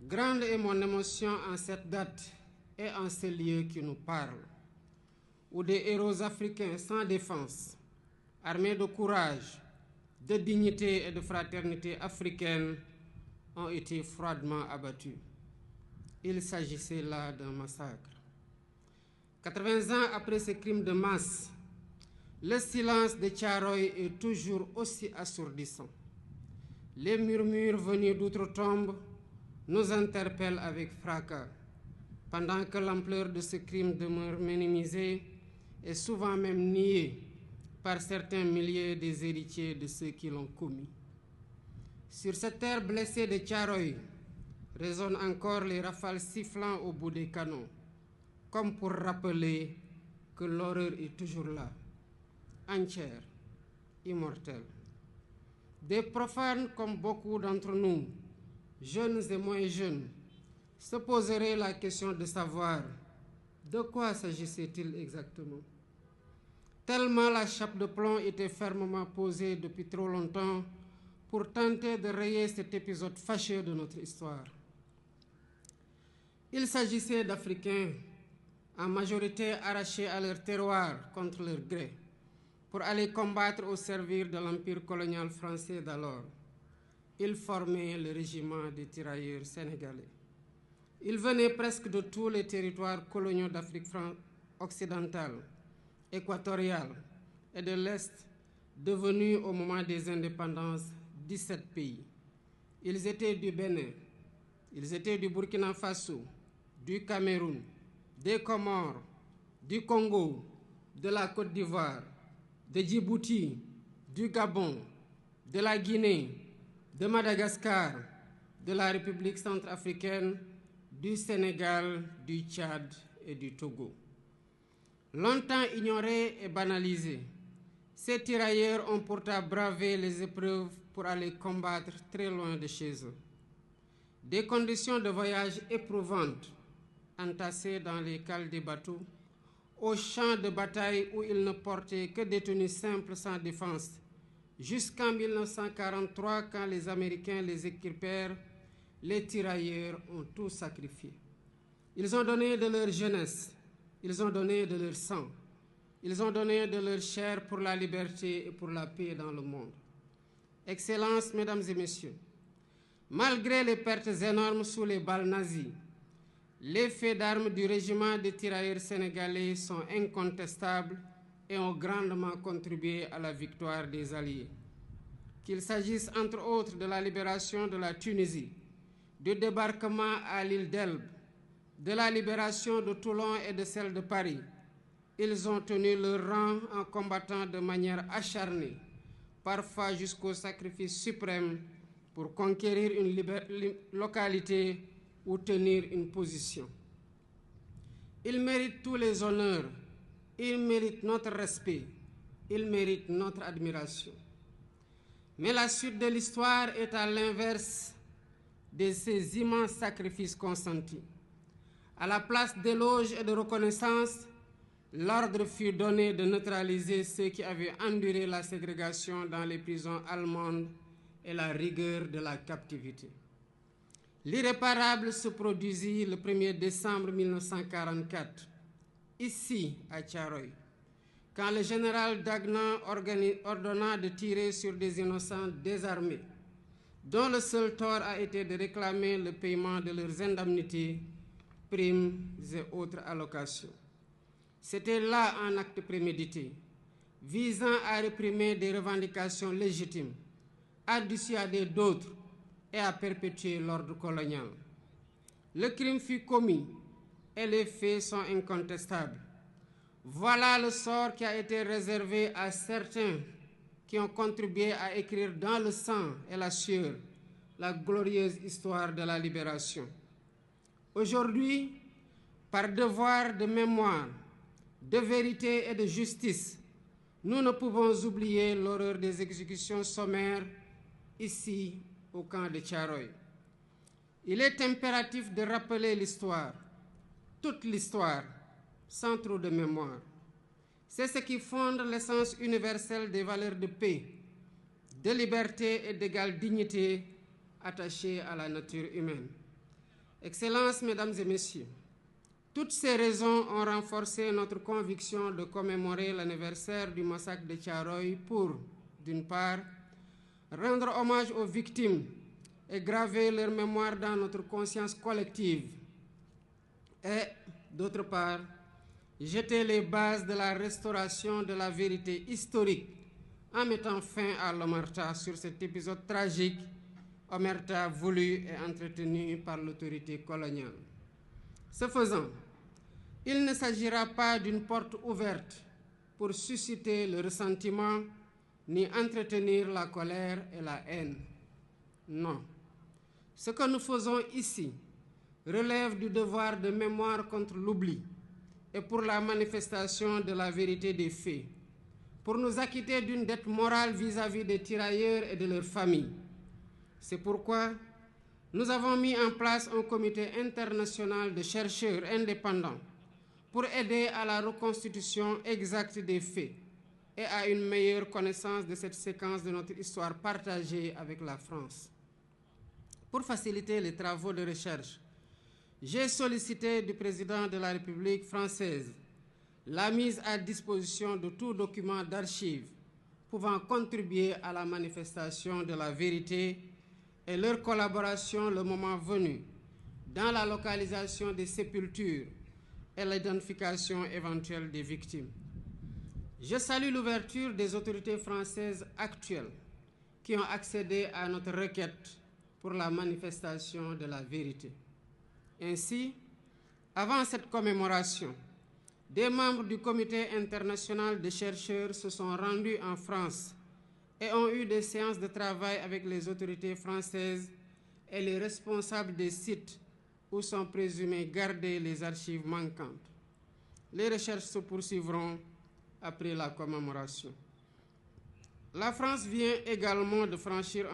Grande est mon émotion en cette date et en ce lieu qui nous parle, où des héros africains sans défense, armés de courage, de dignité et de fraternité africaine, ont été froidement abattus. Il s'agissait là d'un massacre. 80 ans après ce crime de masse, le silence de Thiaroye est toujours aussi assourdissant. Les murmures venus d'outre-tombe nous interpellent avec fracas, pendant que l'ampleur de ce crime demeure minimisée et souvent même niée par certains milliers des héritiers de ceux qui l'ont commis. Sur cette terre blessée de Thiaroye résonnent encore les rafales sifflant au bout des canons, comme pour rappeler que l'horreur est toujours là, entière, immortelle. Des profanes comme beaucoup d'entre nous, jeunes et moins jeunes, se poseraient la question de savoir de quoi s'agissait-il exactement. Tellement la chape de plomb était fermement posée depuis trop longtemps pour tenter de rayer cet épisode fâcheux de notre histoire. Il s'agissait d'Africains, en majorité arrachés à leur terroir contre leur gré, pour aller combattre au service de l'empire colonial français d'alors. Ils formaient le régiment des tirailleurs sénégalais. Ils venaient presque de tous les territoires coloniaux d'Afrique occidentale, équatoriale et de l'Est, devenus au moment des indépendances 17 pays. Ils étaient du Bénin, ils étaient du Burkina Faso, du Cameroun, des Comores, du Congo, de la Côte d'Ivoire, de Djibouti, du Gabon, de la Guinée, de Madagascar, de la République centrafricaine, du Sénégal, du Tchad et du Togo. Longtemps ignorés et banalisés, ces tirailleurs ont pourtant bravé les épreuves pour aller combattre très loin de chez eux. Des conditions de voyage éprouvantes, entassés dans les cales des bateaux, aux champs de bataille où ils ne portaient que des tenues simples sans défense, jusqu'en 1943, quand les Américains les équipèrent, les tirailleurs ont tout sacrifié. Ils ont donné de leur jeunesse, ils ont donné de leur sang, ils ont donné de leur chair pour la liberté et pour la paix dans le monde. Excellences, Mesdames et Messieurs, malgré les pertes énormes sous les balles nazies, les faits d'armes du régiment des tirailleurs sénégalais sont incontestables et ont grandement contribué à la victoire des Alliés. Qu'il s'agisse entre autres de la libération de la Tunisie, du débarquement à l'île d'Elbe, de la libération de Toulon et de celle de Paris, ils ont tenu leur rang en combattant de manière acharnée, parfois jusqu'au sacrifice suprême, pour conquérir une localité ou tenir une position. Ils méritent tous les honneurs, ils méritent notre respect, ils méritent notre admiration. Mais la suite de l'histoire est à l'inverse de ces immenses sacrifices consentis. À la place d'éloges et de reconnaissance, l'ordre fut donné de neutraliser ceux qui avaient enduré la ségrégation dans les prisons allemandes et la rigueur de la captivité. L'irréparable se produisit le 1er décembre 1944, ici à Thiaroye, quand le général Dagnan ordonna de tirer sur des innocents désarmés, dont le seul tort a été de réclamer le paiement de leurs indemnités, primes et autres allocations. C'était là un acte prémédité, visant à réprimer des revendications légitimes, à dissuader d'autres et à perpétuer l'ordre colonial. Le crime fut commis et les faits sont incontestables. Voilà le sort qui a été réservé à certains qui ont contribué à écrire dans le sang et la sueur la glorieuse histoire de la libération. Aujourd'hui, par devoir de mémoire, de vérité et de justice, nous ne pouvons oublier l'horreur des exécutions sommaires ici au camp de Thiaroye. Il est impératif de rappeler l'histoire, toute l'histoire, sans trop de mémoire. C'est ce qui fonde l'essence universelle des valeurs de paix, de liberté et d'égale dignité attachées à la nature humaine. Excellences, Mesdames et Messieurs, toutes ces raisons ont renforcé notre conviction de commémorer l'anniversaire du massacre de Thiaroye pour, d'une part, rendre hommage aux victimes et graver leur mémoire dans notre conscience collective, et, d'autre part, jeter les bases de la restauration de la vérité historique en mettant fin à l'omerta sur cet épisode tragique, omerta voulu et entretenu par l'autorité coloniale. Ce faisant, il ne s'agira pas d'une porte ouverte pour susciter le ressentiment ni entretenir la colère et la haine. Non. Ce que nous faisons ici relève du devoir de mémoire contre l'oubli et pour la manifestation de la vérité des faits, pour nous acquitter d'une dette morale vis-à-vis des tirailleurs et de leurs familles. C'est pourquoi nous avons mis en place un comité international de chercheurs indépendants pour aider à la reconstitution exacte des faits et à une meilleure connaissance de cette séquence de notre histoire partagée avec la France. Pour faciliter les travaux de recherche, j'ai sollicité du président de la République française la mise à disposition de tout document d'archives pouvant contribuer à la manifestation de la vérité et leur collaboration le moment venu dans la localisation des sépultures et l'identification éventuelle des victimes. Je salue l'ouverture des autorités françaises actuelles qui ont accédé à notre requête pour la manifestation de la vérité. Ainsi, avant cette commémoration, des membres du Comité international de chercheurs se sont rendus en France et ont eu des séances de travail avec les autorités françaises et les responsables des sites où sont présumées gardées les archives manquantes. Les recherches se poursuivront après la commémoration. La France vient également de franchir